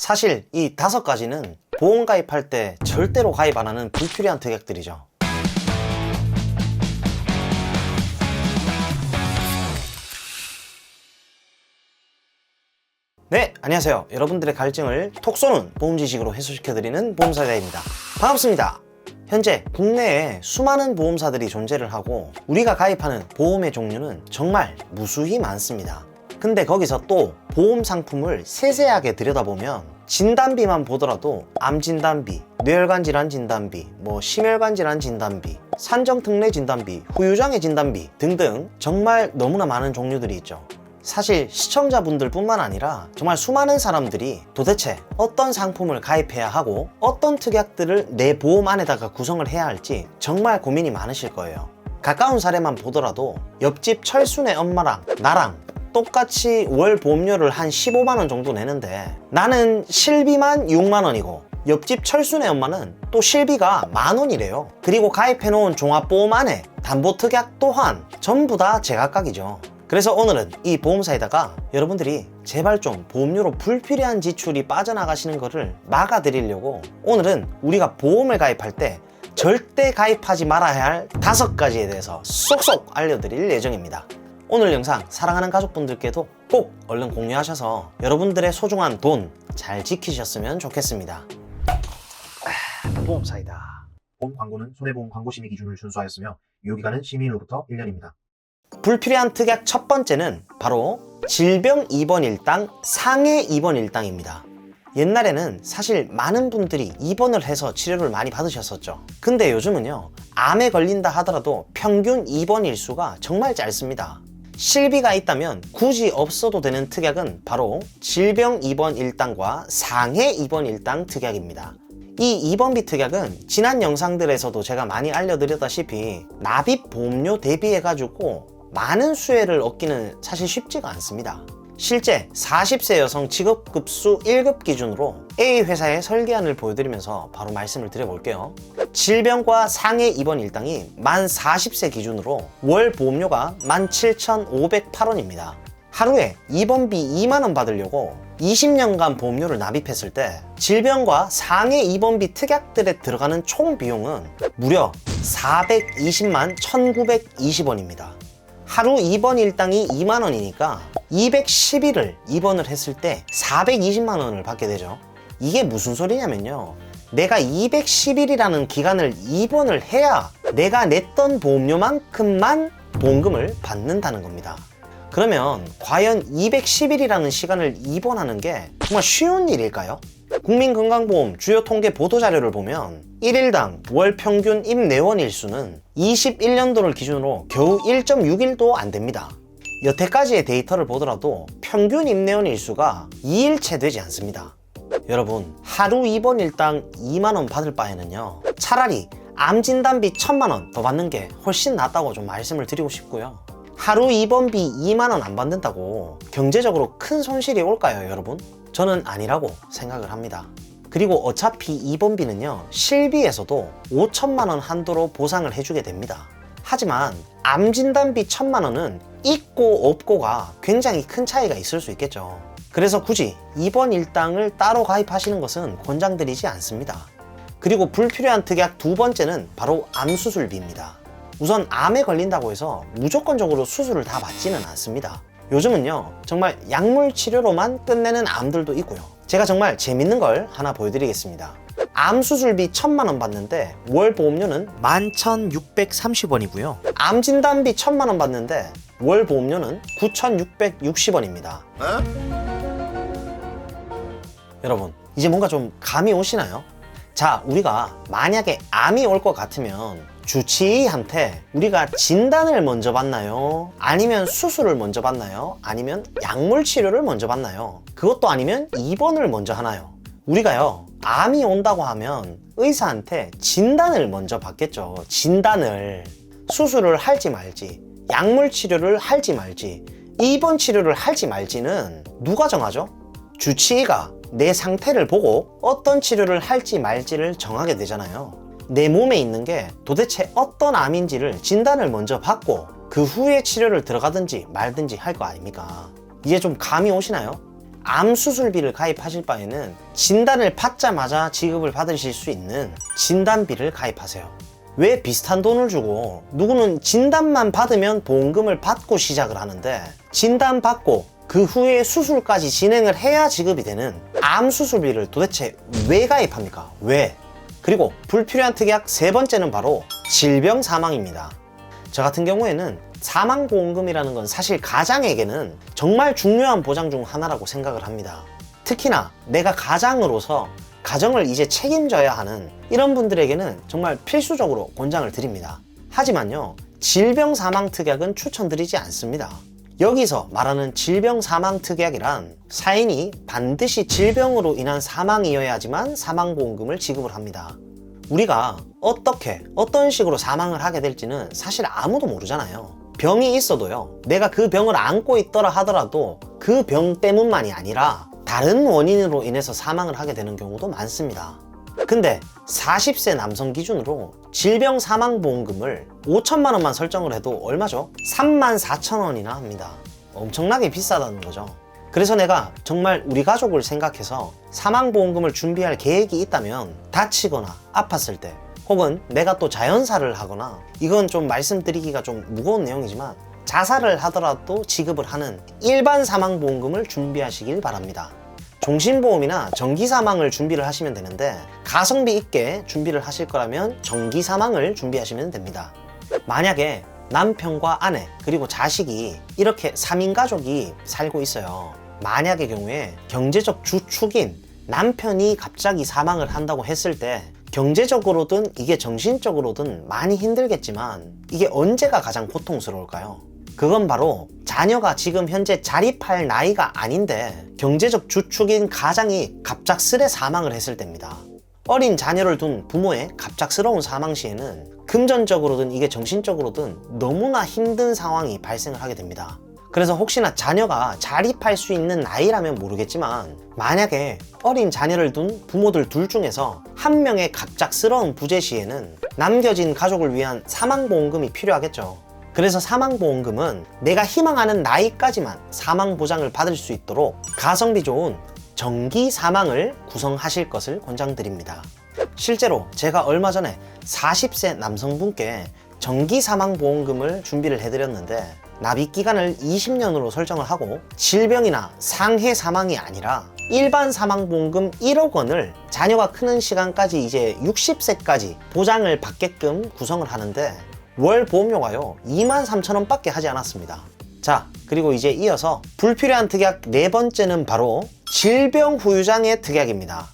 사실 이 5가지는 보험 가입할 때 절대로 가입 안 하는 불필요한 특약들이죠. 네, 안녕하세요. 여러분들의 갈증을 톡 쏘는 보험 지식으로 해소시켜드리는 보험사이다입니다. 반갑습니다. 현재 국내에 수많은 보험사들이 존재를 하고 우리가 가입하는 보험의 종류는 정말 무수히 많습니다. 근데 거기서 또 보험 상품을 세세하게 들여다보면 진단비만 보더라도 암진단비, 뇌혈관 질환 진단비, 심혈관 질환 진단비, 산정특례 진단비, 후유장애 진단비 등등 정말 너무나 많은 종류들이 있죠. 사실 시청자분들 뿐만 아니라 정말 수많은 사람들이 도대체 어떤 상품을 가입해야 하고 어떤 특약들을 내 보험 안에다가 구성을 해야 할지 정말 고민이 많으실 거예요. 가까운 사례만 보더라도 옆집 철순의 엄마랑 나랑 똑같이 월 보험료를 한 15만원 정도 내는데 나는 실비만 6만원이고 옆집 철순의 엄마는 또 실비가 만원이래요. 그리고 가입해놓은 종합보험 안에 담보특약 또한 전부 다 제각각이죠. 그래서 오늘은 이 보험사에다가 여러분들이 제발 좀 보험료로 불필요한 지출이 빠져나가시는 거를 막아드리려고 오늘은 우리가 보험을 가입할 때 절대 가입하지 말아야 할 5가지에 대해서 쏙쏙 알려드릴 예정입니다. 오늘 영상 사랑하는 가족분들께도 꼭 얼른 공유하셔서 여러분들의 소중한 돈 잘 지키셨으면 좋겠습니다. 보험사이다. 본 광고는 손해보험 광고심의 기준을 준수하였으며 유효기간은 심의일로부터 1년입니다. 불필요한 특약 첫 번째는 바로 질병 입원 일당, 상해 입원 일당입니다. 옛날에는 사실 많은 분들이 입원을 해서 치료를 많이 받으셨었죠. 근데 요즘은요, 암에 걸린다 하더라도 평균 입원 일수가 정말 짧습니다. 실비가 있다면 굳이 없어도 되는 특약은 바로 질병 입원 일당과 상해 입원 일당 특약입니다. 이 입원비 특약은 지난 영상들에서도 제가 많이 알려드렸다시피 납입 보험료 대비해가지고 많은 수혜를 얻기는 사실 쉽지가 않습니다. 실제 40세 여성 직업급수 1급 기준으로 A 회사의 설계안을 보여드리면서 바로 말씀을 드려볼게요. 질병과 상해 입원 일당이 만 40세 기준으로 월 보험료가 17,508원입니다. 하루에 입원비 2만원 받으려고 20년간 보험료를 납입했을 때 질병과 상해 입원비 특약들에 들어가는 총 비용은 무려 420만 1920원입니다. 하루 입원 일당이 2만원이니까 210일을 입원을 했을 때 420만원을 받게 되죠. 이게 무슨 소리냐면요, 내가 210일이라는 기간을 입원을 해야 내가 냈던 보험료만큼만 보험금을 받는다는 겁니다. 그러면 과연 210일이라는 시간을 입원하는 게 정말 쉬운 일일까요? 국민건강보험 주요 통계 보도자료를 보면 1일당 월 평균 입내원 일수는 21년도를 기준으로 겨우 1.6일도 안 됩니다. 여태까지의 데이터를 보더라도 평균 입내원 일수가 2일채 되지 않습니다. 여러분, 하루 입원 일당 2만원 받을 바에는요, 차라리 암진단비 1,000만원 더 받는 게 훨씬 낫다고 좀 말씀을 드리고 싶고요. 하루 입원비 2만원 안 받는다고 경제적으로 큰 손실이 올까요, 여러분? 저는 아니라고 생각을 합니다. 그리고 어차피 입원비는요, 실비에서도 5천만원 한도로 보상을 해주게 됩니다. 하지만 암진단비 1,000만원은 있고 없고가 굉장히 큰 차이가 있을 수 있겠죠. 그래서 굳이 입원 일당을 따로 가입하시는 것은 권장드리지 않습니다. 그리고 불필요한 특약 두 번째는 바로 암수술비입니다. 우선 암에 걸린다고 해서 무조건적으로 수술을 다 받지는 않습니다. 요즘은요, 정말 약물 치료로만 끝내는 암들도 있고요. 제가 정말 재밌는 걸 하나 보여드리겠습니다. 암 수술비 1,000만원 받는데 월 보험료는 11,630원이고요. 암 진단비 1,000만원 받는데 월 보험료는 9,660원입니다. 여러분, 이제 뭔가 좀 감이 오시나요? 자, 우리가 만약에 암이 올 것 같으면 주치의한테 우리가 진단을 먼저 받나요? 아니면 수술을 먼저 받나요? 아니면 약물 치료를 먼저 받나요? 그것도 아니면 입원을 먼저 하나요? 우리가요, 암이 온다고 하면 의사한테 진단을 먼저 받겠죠. 진단을. 수술을 할지 말지, 약물 치료를 할지 말지, 입원 치료를 할지 말지는 누가 정하죠? 주치의가 내 상태를 보고 어떤 치료를 할지 말지를 정하게 되잖아요. 내 몸에 있는 게 도대체 어떤 암인지를 진단을 먼저 받고 그 후에 치료를 들어가든지 말든지 할 거 아닙니까? 이제 좀 감이 오시나요? 암 수술비를 가입하실 바에는 진단을 받자마자 지급을 받으실 수 있는 진단비를 가입하세요. 왜 비슷한 돈을 주고 누구는 진단만 받으면 보험금을 받고 시작을 하는데 진단 받고 그 후에 수술까지 진행을 해야 지급이 되는 암 수술비를 도대체 왜 가입합니까? 왜? 그리고 불필요한 특약 세 번째는 바로 질병 사망입니다. 저 같은 경우에는 사망보험금이라는 건 사실 가장에게는 정말 중요한 보장 중 하나라고 생각을 합니다. 특히나 내가 가장으로서 가정을 이제 책임져야 하는 이런 분들에게는 정말 필수적으로 권장을 드립니다. 하지만요, 질병 사망 특약은 추천드리지 않습니다. 여기서 말하는 질병 사망 특약이란 사인이 반드시 질병으로 인한 사망이어야지만 사망보험금을 지급을 합니다. 우리가 어떻게 어떤 식으로 사망을 하게 될지는 사실 아무도 모르잖아요. 병이 있어도요, 내가 그 병을 안고 있더라 하더라도 그 병 때문만이 아니라 다른 원인으로 인해서 사망을 하게 되는 경우도 많습니다. 근데 40세 남성 기준으로 질병 사망보험금을 5천만 원만 설정을 해도 얼마죠? 34,000원이나 합니다. 엄청나게 비싸다는 거죠. 그래서 내가 정말 우리 가족을 생각해서 사망보험금을 준비할 계획이 있다면 다치거나 아팠을 때 혹은 내가 또 자연사를 하거나, 이건 좀 말씀드리기가 좀 무거운 내용이지만 자살을 하더라도 지급을 하는 일반 사망보험금을 준비하시길 바랍니다. 종신보험이나 정기사망을 준비를 하시면 되는데 가성비 있게 준비를 하실 거라면 정기사망을 준비하시면 됩니다. 만약에 남편과 아내 그리고 자식이 이렇게 3인 가족이 살고 있어요. 만약의 경우에 경제적 주축인 남편이 갑자기 사망을 한다고 했을 때 경제적으로든 이게 정신적으로든 많이 힘들겠지만 이게 언제가 가장 고통스러울까요? 그건 바로 자녀가 지금 현재 자립할 나이가 아닌데 경제적 주축인 가장이 갑작스레 사망을 했을 때입니다. 어린 자녀를 둔 부모의 갑작스러운 사망 시에는 금전적으로든 이게 정신적으로든 너무나 힘든 상황이 발생을 하게 됩니다. 그래서 혹시나 자녀가 자립할 수 있는 나이라면 모르겠지만 만약에 어린 자녀를 둔 부모들 둘 중에서 한 명의 갑작스러운 부재 시에는 남겨진 가족을 위한 사망보험금이 필요하겠죠. 그래서 사망보험금은 내가 희망하는 나이까지만 사망보장을 받을 수 있도록 가성비 좋은 정기 사망을 구성하실 것을 권장드립니다. 실제로 제가 얼마 전에 40세 남성분께 정기 사망보험금을 준비를 해드렸는데 납입기간을 20년으로 설정을 하고 질병이나 상해 사망이 아니라 일반 사망보험금 1억 원을 자녀가 크는 시간까지 이제 60세까지 보장을 받게끔 구성을 하는데 월 보험료가요 23,000원 밖에 하지 않았습니다. 자, 그리고 이제 이어서 불필요한 특약 네 번째는 바로 질병 후유장애 특약입니다.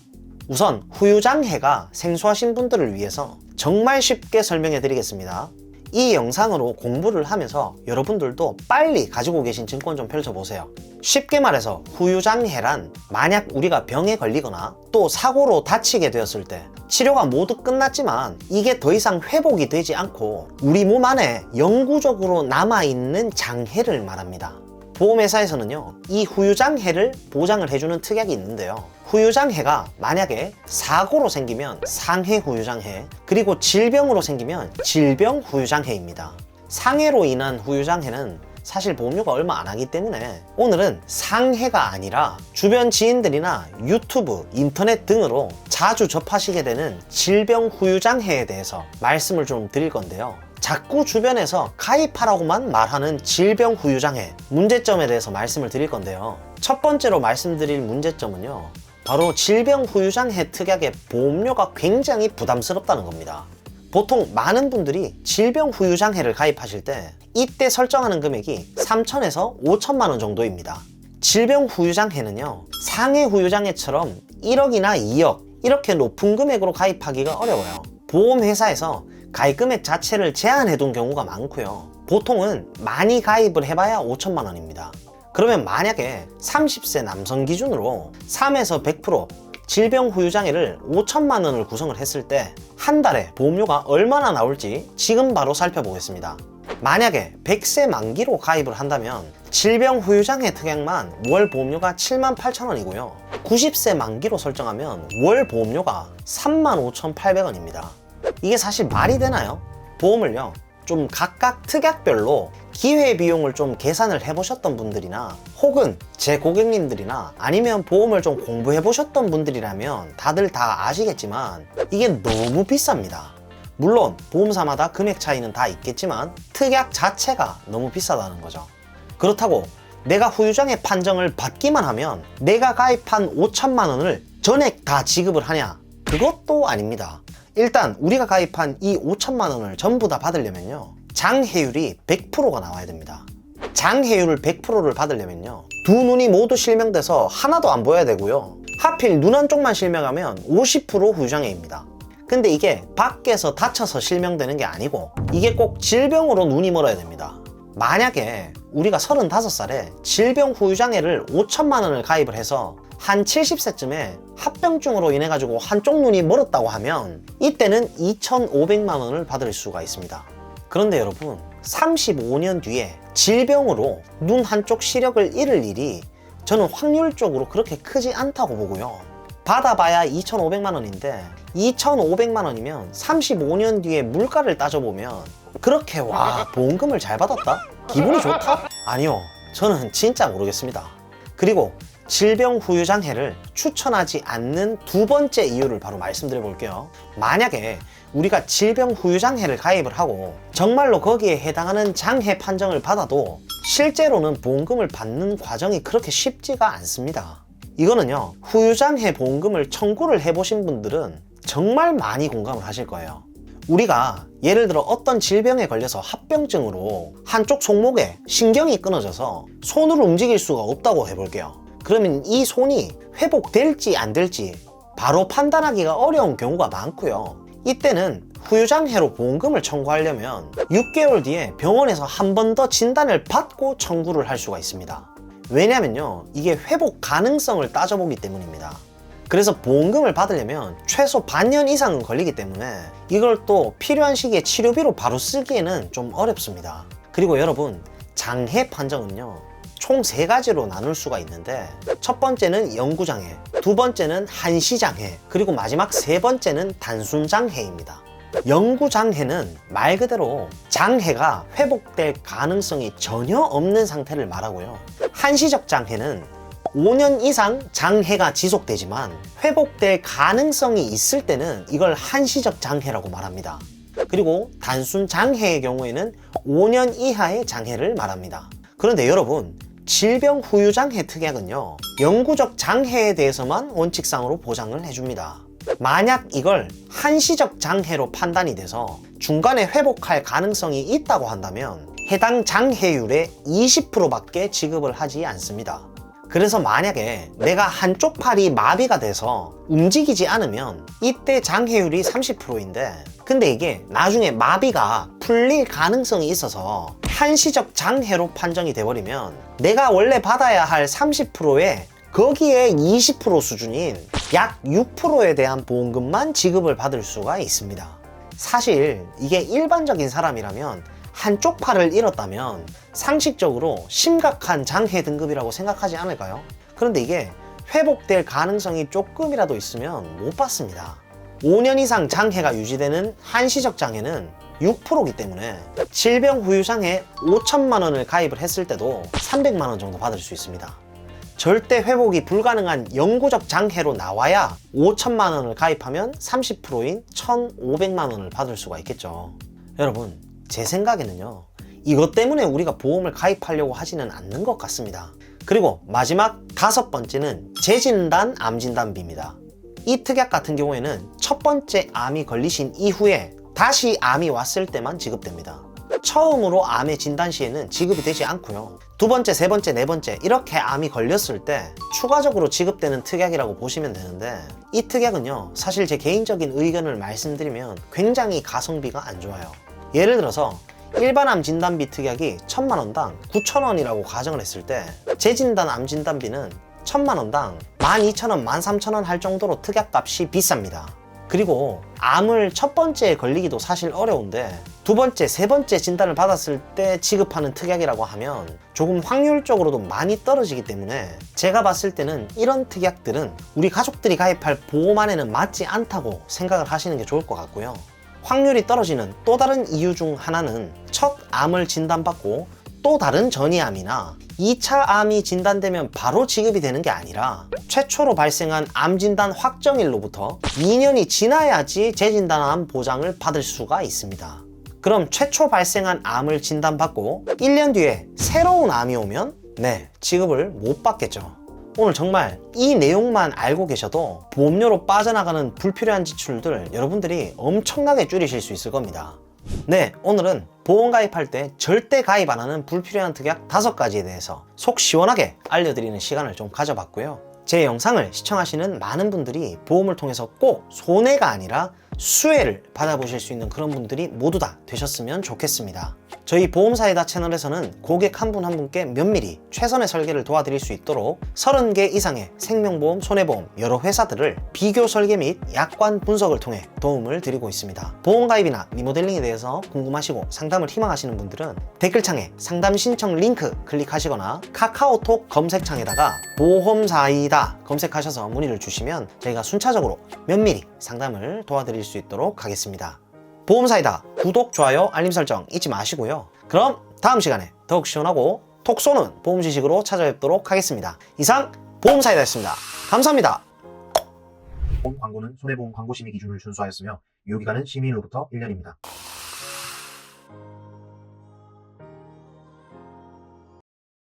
우선 후유장애가 생소하신 분들을 위해서 정말 쉽게 설명해 드리겠습니다. 이 영상으로 공부를 하면서 여러분들도 빨리 가지고 계신 증권 좀 펼쳐보세요. 쉽게 말해서 후유장애란 만약 우리가 병에 걸리거나 또 사고로 다치게 되었을 때 치료가 모두 끝났지만 이게 더 이상 회복이 되지 않고 우리 몸 안에 영구적으로 남아있는 장애를 말합니다. 보험회사에서는요, 이 후유장애를 보장을 해주는 특약이 있는데요. 후유장애가 만약에 사고로 생기면 상해 후유장애, 그리고 질병으로 생기면 질병 후유장애입니다. 상해로 인한 후유장애는 사실 보험료가 얼마 안 하기 때문에 오늘은 상해가 아니라 주변 지인들이나 유튜브, 인터넷 등으로 자주 접하시게 되는 질병 후유장애에 대해서 말씀을 좀 드릴 건데요. 자꾸 주변에서 가입하라고만 말하는 질병 후유장애 문제점에 대해서 말씀을 드릴 건데요. 첫 번째로 말씀드릴 문제점은요, 바로 질병 후유장애 특약의 보험료가 굉장히 부담스럽다는 겁니다. 보통 많은 분들이 질병 후유장애를 가입하실 때 이때 설정하는 금액이 3천에서 5천만 원 정도입니다. 질병 후유장애는요, 상해 후유장애처럼 1억이나 2억 이렇게 높은 금액으로 가입하기가 어려워요. 보험회사에서 가입 금액 자체를 제한해 둔 경우가 많고요. 보통은 많이 가입을 해봐야 5천만 원입니다. 그러면 만약에 30세 남성 기준으로 3에서 100% 질병 후유장애를 5천만 원을 구성을 했을 때 한 달에 보험료가 얼마나 나올지 지금 바로 살펴보겠습니다. 만약에 100세 만기로 가입을 한다면 질병 후유장애 특약만 월 보험료가 78,000원이고요. 90세 만기로 설정하면 월 보험료가 35,800원입니다. 이게 사실 말이 되나요? 보험을요, 좀 각각 특약별로 기회비용을 좀 계산을 해보셨던 분들이나 혹은 제 고객님들이나 아니면 보험을 좀 공부해보셨던 분들이라면 다들 다 아시겠지만 이게 너무 비쌉니다. 물론 보험사마다 금액 차이는 다 있겠지만 특약 자체가 너무 비싸다는 거죠. 그렇다고 내가 후유장애 판정을 받기만 하면 내가 가입한 5천만 원을 전액 다 지급을 하냐? 그것도 아닙니다. 일단 우리가 가입한 이 5천만 원을 전부 다 받으려면요, 장해율이 100%가 나와야 됩니다. 장해율을 100%를 받으려면요, 두 눈이 모두 실명돼서 하나도 안 보여야 되고요, 하필 눈 한쪽만 실명하면 50% 후유장애입니다. 근데 이게 밖에서 다쳐서 실명되는 게 아니고 이게 꼭 질병으로 눈이 멀어야 됩니다. 만약에 우리가 35살에 질병 후유장애를 5천만 원을 가입을 해서 한 70세쯤에 합병증으로 인해 가지고 한쪽 눈이 멀었다고 하면 이때는 2,500만 원을 받을 수가 있습니다. 그런데 여러분, 35년 뒤에 질병으로 눈 한쪽 시력을 잃을 일이 저는 확률적으로 그렇게 크지 않다고 보고요. 받아봐야 2,500만 원인데 2,500만 원이면 35년 뒤에 물가를 따져보면 그렇게 와, 보험금을 잘 받았다? 기분이 좋다? 아니요, 저는 진짜 모르겠습니다. 그리고 질병 후유장애를 추천하지 않는 두 번째 이유를 바로 말씀드려 볼게요. 만약에 우리가 질병 후유장애를 가입을 하고 정말로 거기에 해당하는 장애 판정을 받아도 실제로는 보험금을 받는 과정이 그렇게 쉽지가 않습니다. 이거는요, 후유장애 보험금을 청구를 해보신 분들은 정말 많이 공감을 하실 거예요. 우리가 예를 들어 어떤 질병에 걸려서 합병증으로 한쪽 손목에 신경이 끊어져서 손으로 움직일 수가 없다고 해볼게요. 그러면 이 손이 회복될지 안 될지 바로 판단하기가 어려운 경우가 많고요. 이때는 후유장애로 보험금을 청구하려면 6개월 뒤에 병원에서 한 번 더 진단을 받고 청구를 할 수가 있습니다. 왜냐면요, 이게 회복 가능성을 따져보기 때문입니다. 그래서 보험금을 받으려면 최소 반년 이상은 걸리기 때문에 이걸 또 필요한 시기에 치료비로 바로 쓰기에는 좀 어렵습니다. 그리고 여러분, 장애 판정은요, 총 3가지로 나눌 수가 있는데 첫 번째는 영구장애, 두 번째는 한시장애, 그리고 마지막 세 번째는 단순장애입니다. 영구장애는 말 그대로 장애가 회복될 가능성이 전혀 없는 상태를 말하고요. 한시적 장애는 5년 이상 장애가 지속되지만 회복될 가능성이 있을 때는 이걸 한시적 장애라고 말합니다. 그리고 단순 장애의 경우에는 5년 이하의 장애를 말합니다. 그런데 여러분, 질병 후유장애 특약은요, 영구적 장애에 대해서만 원칙상으로 보장을 해줍니다. 만약 이걸 한시적 장애로 판단이 돼서 중간에 회복할 가능성이 있다고 한다면 해당 장애율의 20%밖에 지급을 하지 않습니다. 그래서 만약에 내가 한쪽 팔이 마비가 돼서 움직이지 않으면 이때 장애율이 30%인데 근데 이게 나중에 마비가 풀릴 가능성이 있어서 한시적 장애로 판정이 돼버리면 내가 원래 받아야 할 30%에 거기에 20% 수준인 약 6%에 대한 보험금만 지급을 받을 수가 있습니다. 사실 이게 일반적인 사람이라면 한쪽 팔을 잃었다면 상식적으로 심각한 장애 등급이라고 생각하지 않을까요? 그런데 이게 회복될 가능성이 조금이라도 있으면 못 받습니다. 5년 이상 장애가 유지되는 한시적 장애는 6%이기 때문에 질병 후유장애 5천만 원을 가입을 했을 때도 300만 원 정도 받을 수 있습니다. 절대 회복이 불가능한 영구적 장애로 나와야 5천만 원을 가입하면 30%인 1,500만 원을 받을 수가 있겠죠. 여러분, 제 생각에는요, 이것 때문에 우리가 보험을 가입하려고 하지는 않는 것 같습니다. 그리고 마지막 5번째는 재진단 암진단비입니다. 이 특약 같은 경우에는 첫 번째 암이 걸리신 이후에 다시 암이 왔을 때만 지급됩니다. 처음으로 암의 진단 시에는 지급이 되지 않고요. 두 번째, 세 번째, 네 번째 이렇게 암이 걸렸을 때 추가적으로 지급되는 특약이라고 보시면 되는데 이 특약은요, 사실 제 개인적인 의견을 말씀드리면 굉장히 가성비가 안 좋아요. 예를 들어서 일반 암 진단비 특약이 1,000만 원당 9,000원이라고 가정을 했을 때 재진단 암 진단비는 1,000만 원당 12,000원, 13,000원 할 정도로 특약값이 비쌉니다. 그리고 암을 첫 번째에 걸리기도 사실 어려운데 두 번째, 세 번째 진단을 받았을 때 지급하는 특약이라고 하면 조금 확률적으로도 많이 떨어지기 때문에 제가 봤을 때는 이런 특약들은 우리 가족들이 가입할 보험 안에는 맞지 않다고 생각을 하시는 게 좋을 것 같고요. 확률이 떨어지는 또 다른 이유 중 하나는 첫 암을 진단받고 또 다른 전이암이나 2차 암이 진단되면 바로 지급이 되는 게 아니라 최초로 발생한 암 진단 확정일로부터 2년이 지나야지 재진단암 보장을 받을 수가 있습니다. 그럼 최초 발생한 암을 진단받고 1년 뒤에 새로운 암이 오면 네, 지급을 못 받겠죠. 오늘 정말 이 내용만 알고 계셔도 보험료로 빠져나가는 불필요한 지출들 여러분들이 엄청나게 줄이실 수 있을 겁니다. 네, 오늘은 보험 가입할 때 절대 가입 안 하는 불필요한 특약 5가지에 대해서 속 시원하게 알려드리는 시간을 좀 가져봤고요. 제 영상을 시청하시는 많은 분들이 보험을 통해서 꼭 손해가 아니라 수혜를 받아보실 수 있는 그런 분들이 모두 다 되셨으면 좋겠습니다. 저희 보험사이다 채널에서는 고객 한 분 한 분께 면밀히 최선의 설계를 도와드릴 수 있도록 30개 이상의 생명보험, 손해보험 여러 회사들을 비교 설계 및 약관 분석을 통해 도움을 드리고 있습니다. 보험 가입이나 리모델링에 대해서 궁금하시고 상담을 희망하시는 분들은 댓글창에 상담 신청 링크 클릭하시거나 카카오톡 검색창에다가 보험사이다 검색하셔서 문의를 주시면 저희가 순차적으로 면밀히 상담을 도와드릴 수 있도록 하겠습니다. 보험사이다 구독, 좋아요, 알림 설정 잊지 마시고요. 그럼 다음 시간에 더욱 시원하고 톡 쏘는 보험 지식으로 찾아뵙도록 하겠습니다. 이상 보험사이다였습니다. 감사합니다. 보험 광고는 손해보험 광고심의 기준을 준수하였으며 유효기간은 시민으로부터 1년입니다.